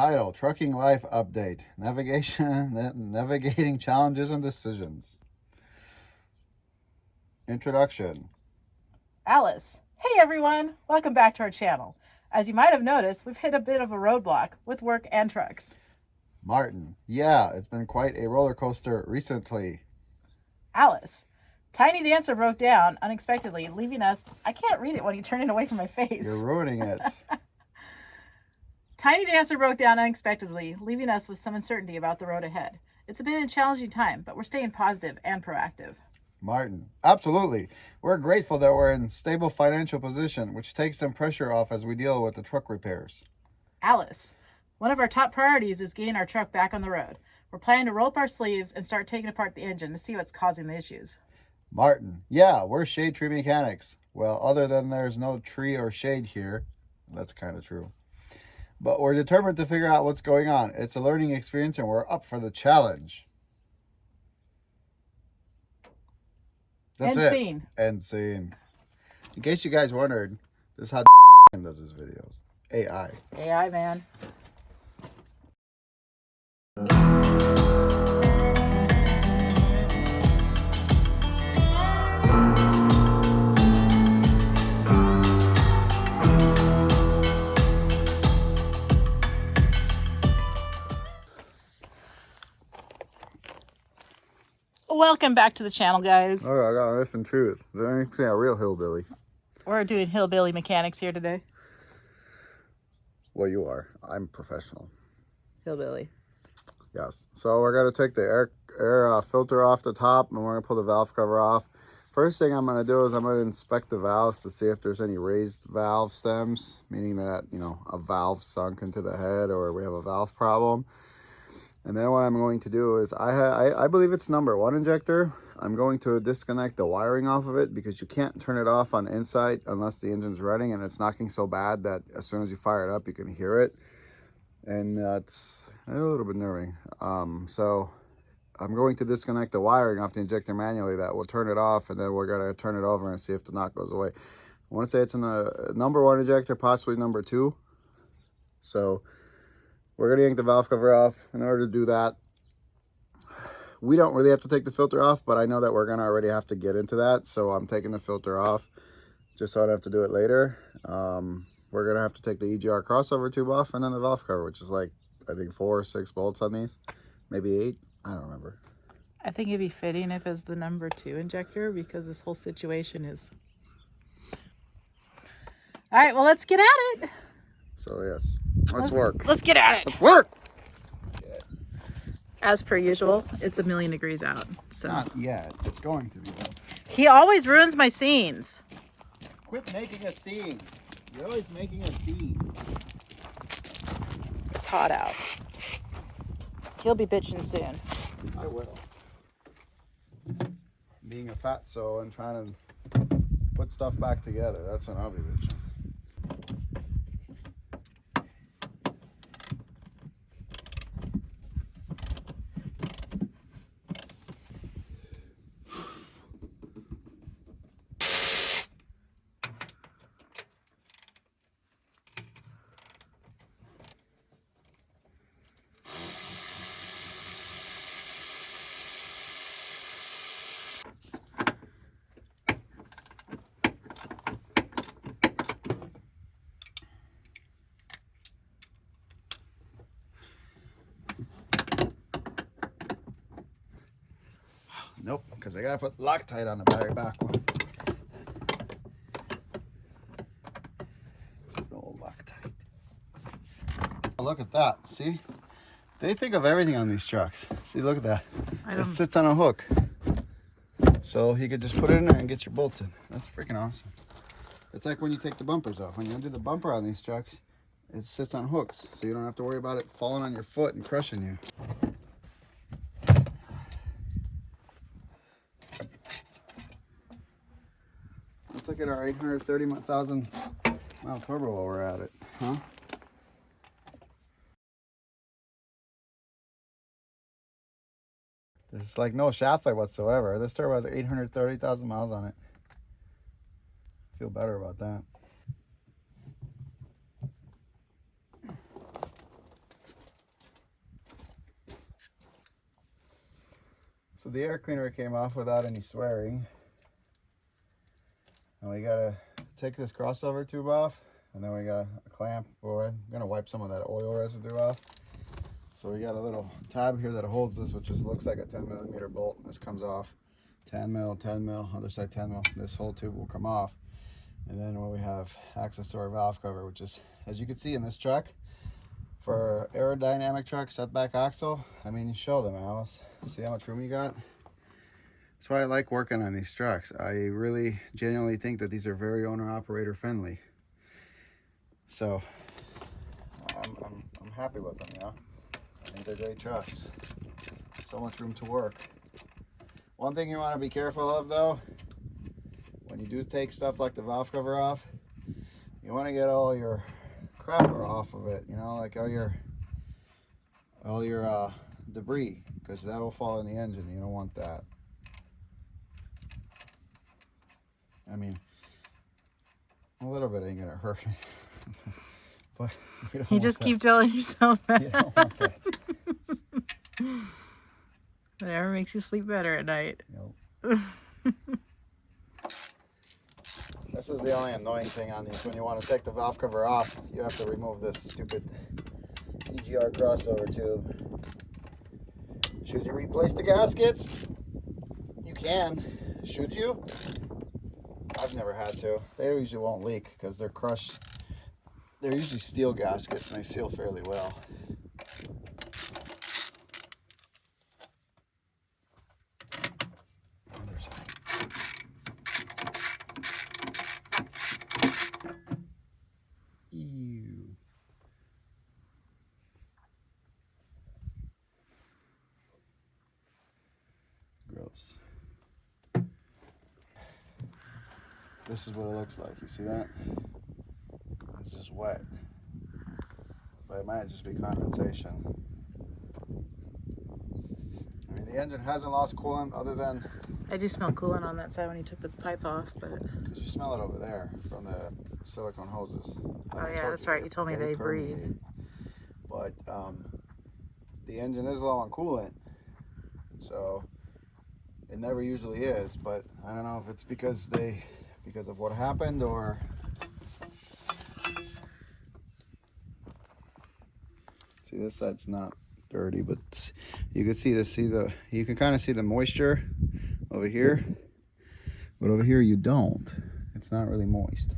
Title, Trucking Life Update. Navigating Challenges and Decisions. Introduction. Alice. Hey everyone, welcome back to our channel. As you might have noticed, we've hit a bit of a roadblock with work and trucks. Martin. Yeah, it's been quite a roller coaster recently. Alice. Tiny Dancer broke down unexpectedly, leaving us... I can't read it when you turn it away from my face. You're ruining it. Tiny Dancer broke down unexpectedly, leaving us with some uncertainty about the road ahead. It's been a challenging time, but we're staying positive and proactive. Martin. Absolutely. We're grateful that we're in stable financial position, which takes some pressure off as we deal with the truck repairs. Alice. One of our top priorities is getting our truck back on the road. We're planning to roll up our sleeves and start taking apart the engine to see what's causing the issues. Martin. Yeah, we're shade tree mechanics. Well, other than there's no tree or shade here. That's kind of true. But we're determined to figure out what's going on. It's a learning experience and we're up for the challenge. That's End it. scene. End scene. In case you guys wondered, this is how does his videos. AI. AI, man. Welcome back to the channel, guys. Oh, I got a different truth. They're actually a real hillbilly. We're doing hillbilly mechanics here today. Well, you are. I'm professional. Hillbilly. Yes. So we're going to take the air filter off the top and we're going to pull the valve cover off. First thing I'm going to do is I'm going to inspect the valves to see if there's any raised valve stems, meaning that, you know, a valve sunk into the head or we have a valve problem. And then what I'm going to do is, I believe it's number 1 injector. I'm going to disconnect the wiring off of it because you can't turn it off on inside unless the engine's running and it's knocking so bad that as soon as you fire it up, you can hear it. And it's a little bit nerving. So I'm going to disconnect the wiring off the injector manually. That will turn it off, and then we're going to turn it over and see if the knock goes away. I want to say it's in the number 1 injector, possibly number 2. So we're going to yank the valve cover off. In order to do that, we don't really have to take the filter off, but I know that we're going to already have to get into that. So I'm taking the filter off just so I don't have to do it later. We're going to have to take the EGR crossover tube off and then the valve cover, which is like, I think 4 or 6 bolts on these. Maybe 8. I don't remember. I think it'd be fitting if it's the number 2 injector because this whole situation is... All right, well, let's get at it. So, yes. Let's work. Let's get at it. Let's work! As per usual, it's 1,000,000 degrees out. So Not yet. It's going to be, though. He always ruins my scenes. Quit making a scene. You're always making a scene. It's hot out. He'll be bitching soon. I will. Being a fatso and trying to put stuff back together, that's when I'll be bitching. Nope, because I gotta put Loctite on the very back one. No Loctite. Look at that. See? They think of everything on these trucks. See, look at that. It sits on a hook. So you could just put it in there and get your bolts in. That's freaking awesome. It's like when you take the bumpers off. When you undo the bumper on these trucks, it sits on hooks. So you don't have to worry about it falling on your foot and crushing you. Let's look at our 830,000 mile turbo while we're at it, huh? There's like no shaft light whatsoever. This turbo has 830,000 miles on it. Feel better about that. So the air cleaner came off without any swearing. And we gotta take this crossover tube off, and then we got a clamp. Boy, I'm gonna wipe some of that oil residue off. So we got a little tab here that holds this, which just looks like a 10mm bolt. This comes off. 10 mil, 10 mil, other side 10 mil. This whole tube will come off. And then when we have access to our valve cover, which is, as you can see in this truck, for aerodynamic truck, setback axle, I mean, you show them, Alice. See how much room you got? That's why I like working on these trucks. I really genuinely think that these are very owner-operator friendly. So I'm happy with them, you know. I think they're great trucks. So much room to work. One thing you want to be careful of, though, when you do take stuff like the valve cover off, you want to get all your crapper off of it, you know, like all your debris, because that will fall in the engine. You don't want that. I mean, a little bit ain't gonna hurt. But you just keep telling yourself that. You don't want that. Whatever makes you sleep better at night. Nope. This is the only annoying thing on these. When you want to take the valve cover off, you have to remove this stupid EGR crossover tube. Should you replace the gaskets? You can. Should you? I've never had to. They usually won't leak because they're crushed. They're usually steel gaskets and they seal fairly well. Other side. Ew. Gross. This is what it looks like. You see that? It's just wet. But it might just be condensation. I mean, the engine hasn't lost coolant other than... I do smell coolant on that side when you took the pipe off, but... Because you smell it over there from the silicone hoses. Oh yeah, that's right. You told me they breathe. But the engine is low on coolant. So it never usually is. But I don't know if it's because of what happened or... See, this side's not dirty, but you can see you can kind of see the moisture over here, but over here you don't. It's not really moist.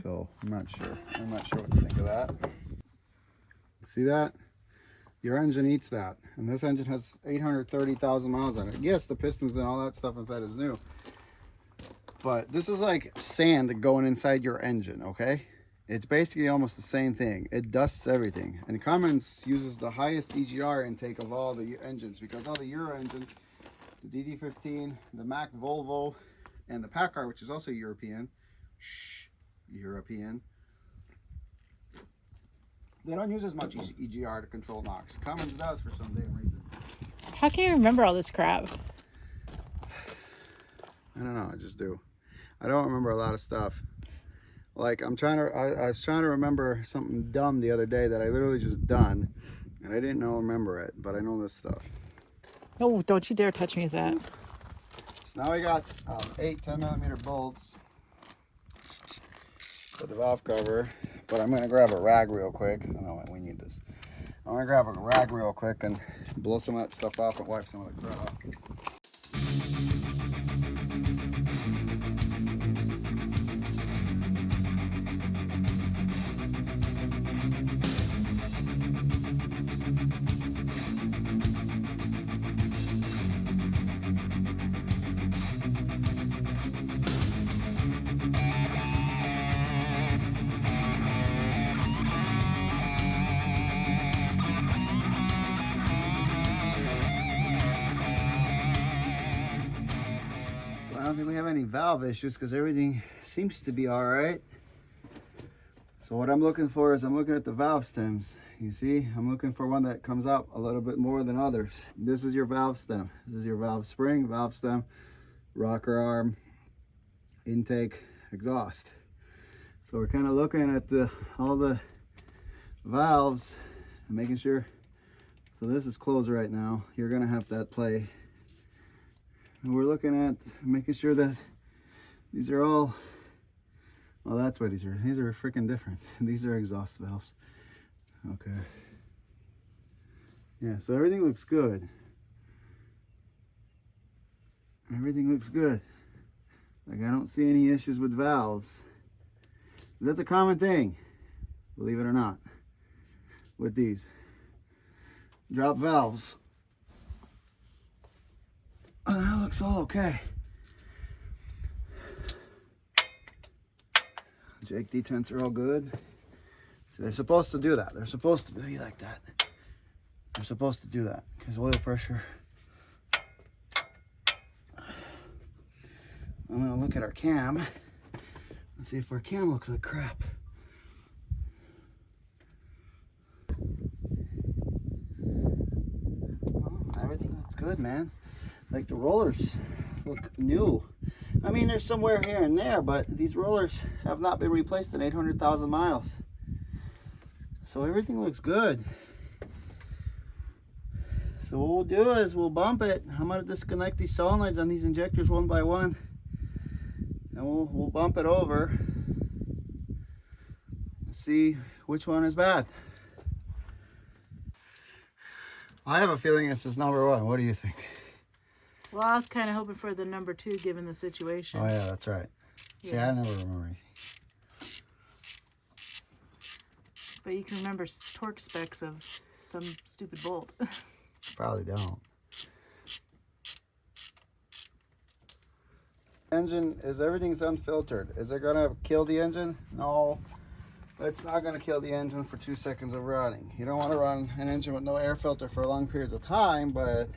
So I'm not sure what to think of that. See that? Your engine eats that, and this engine has 830,000 miles on it. Yes, the pistons and all that stuff inside is new, but this is like sand going inside your engine, okay? It's basically almost the same thing. It dusts everything. And Cummins uses the highest EGR intake of all the engines, because all the Euro engines, the DD15, the Mack Volvo, and the Packard, which is also European, they don't use as much EGR to control NOx. Cummins does for some damn reason. How can you remember all this crap? I don't know, I just do. I don't remember a lot of stuff. Like I was trying to remember something dumb the other day that I literally just done, and I didn't remember it, but I know this stuff. Oh, don't you dare touch me with that. So now we got 8 10mm bolts for the valve cover, but I'm gonna grab a rag real quick. Oh no, we need this. I'm gonna grab a rag real quick and blow some of that stuff off and wipe some of the crud off. I don't think we have any valve issues because everything seems to be all right. So what I'm looking for is I'm looking at the valve stems. You see, I'm looking for one that comes out a little bit more than others. This is your valve stem. This is your valve spring, valve stem, rocker arm, intake, exhaust. So we're kind of looking at all the valves and making sure So this is closed right now. You're gonna have that play. And we're looking at making sure that these are all, well, that's what these are. These are freaking different. These are exhaust valves. Okay. Yeah, so everything looks good. Everything looks good. Like, I don't see any issues with valves. That's a common thing, believe it or not, with these drop valves. Oh, that looks all okay. Jake detents are all good. So they're supposed to do that. They're supposed to be like that. They're supposed to do that because oil pressure. I'm gonna look at our cam and see if our cam looks like crap. Well, everything looks good, man. Like the rollers look new. I mean, there's some wear here and there, but these rollers have not been replaced in 800,000 miles. So everything looks good. So what we'll do is we'll bump it. I'm gonna disconnect these solenoids on these injectors one by one. And we'll bump it over and see which one is bad. I have a feeling this is number one. What do you think? Well, I was kind of hoping for the number 2 given the situation. Oh yeah, that's right. Yeah. See, I never remember anything. But you can remember torque specs of some stupid bolt. Probably don't. Engine is, everything's unfiltered. Is it gonna kill the engine? No, it's not gonna kill the engine for 2 seconds of running. You don't want to run an engine with no air filter for long periods of time, but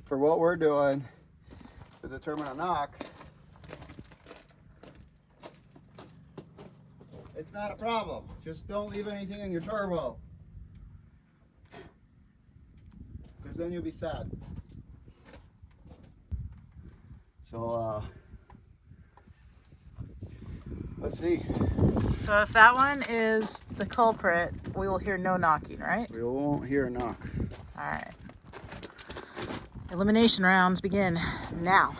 for what we're doing to determine a knock, it's not a problem. Just don't leave anything in your turbo, because then you'll be sad. So let's see. So if that one is the culprit, we will hear no knocking, right? We won't hear a knock. All right. Elimination rounds begin now.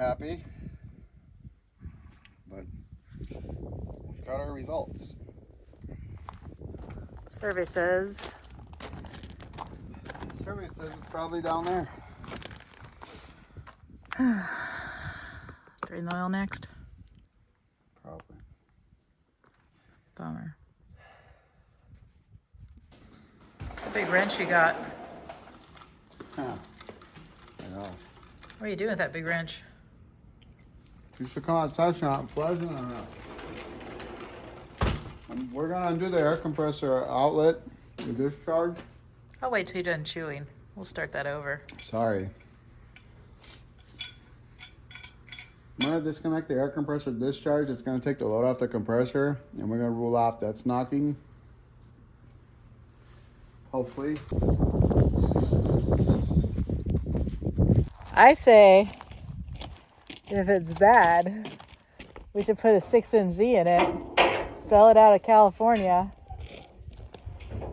happy. But we've got our results. Survey says it's probably down there. drain the oil next. Probably. Bummer. It's a big wrench you got. Huh. I know. What are you doing with that big wrench? You should come outside, not pleasant or not. We're gonna undo the air compressor outlet, the discharge. I'll wait till you're done chewing. We'll start that over. Sorry. I'm gonna disconnect the air compressor discharge. It's gonna take the load off the compressor, and we're gonna rule off that's knocking. Hopefully. I say, if it's bad, we should put a 6NZ in it, sell it out of California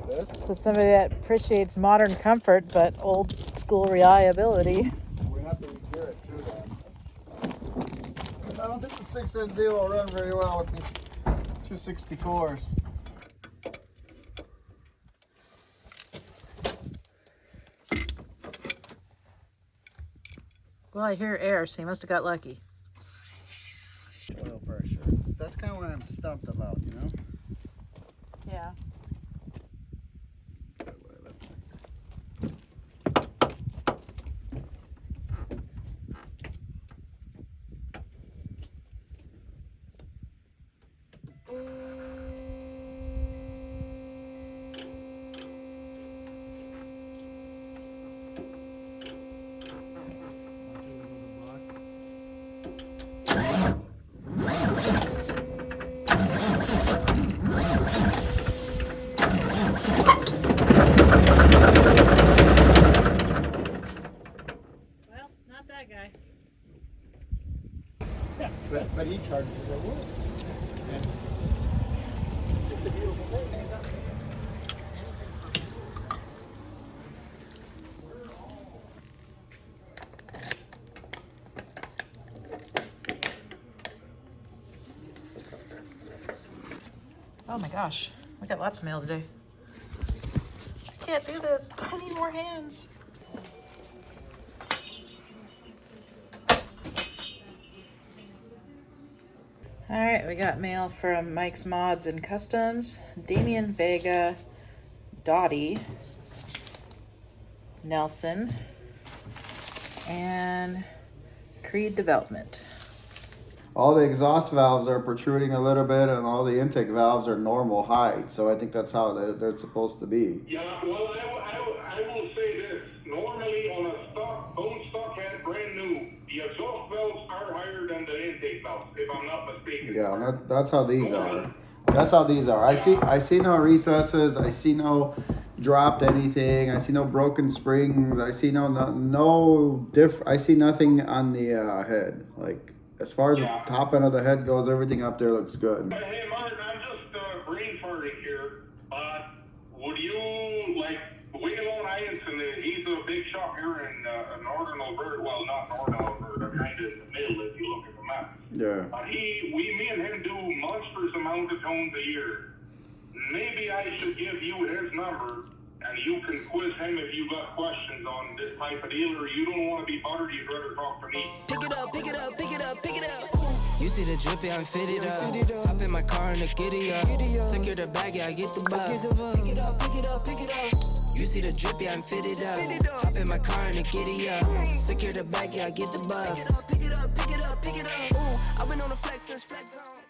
This? to somebody that appreciates modern comfort but old school reliability. We have to repair it too then. Because I don't think the 6NZ will run very well with these 264s. Well, I hear air, so you must have got lucky. Oil pressure. That's kind of what I'm stumped about, you know? Yeah. Well, not that guy. But he charges a wood. It's a beautiful thing. Oh my gosh, I got lots of mail today. I can't do this. I need more hands. All right, we got mail from Mike's Mods and Customs, Damian Vega, Dottie, Nelson, and Creed Development. All the exhaust valves are protruding a little bit, and all the intake valves are normal height. So I think that's how they're supposed to be. Yeah, well, I will say this. Normally, on a bone stock head, brand new, the exhaust valves are higher than the intake valves, if I'm not mistaken. Yeah, that's how these are. That's how these are. I see no recesses. I see no dropped anything. I see no broken springs. I see I see nothing on the head. Like, as far as the top end of the head goes, everything up there looks good. Hey, Martin, I'm just brain farting here. Would you, like, Wayne Hyanson, he's a big shop here in northern Alberta. Well, not northern Alberta, kind of in the middle if you look at the map. Yeah. Me and him do monstrous amounts of tones a year. Maybe I should give you his number, and you can quiz him if you got questions on this type of deal, or you don't want to be buttered, you'd rather talk to me. Pick it up, pick it up, pick it up, pick it up. You see the drippy, I'm fitted up. Hop in my car and the giddy up. Secure the bag, yeah, I get the bus. Pick it up, pick it up, pick it up. You see the drippy, I'm fitted up. Hop in my car and the giddy up. Secure the bag, yeah, I get the bus. Pick it up, pick it up, pick it up, pick it up. I've been on the flex since flex zone.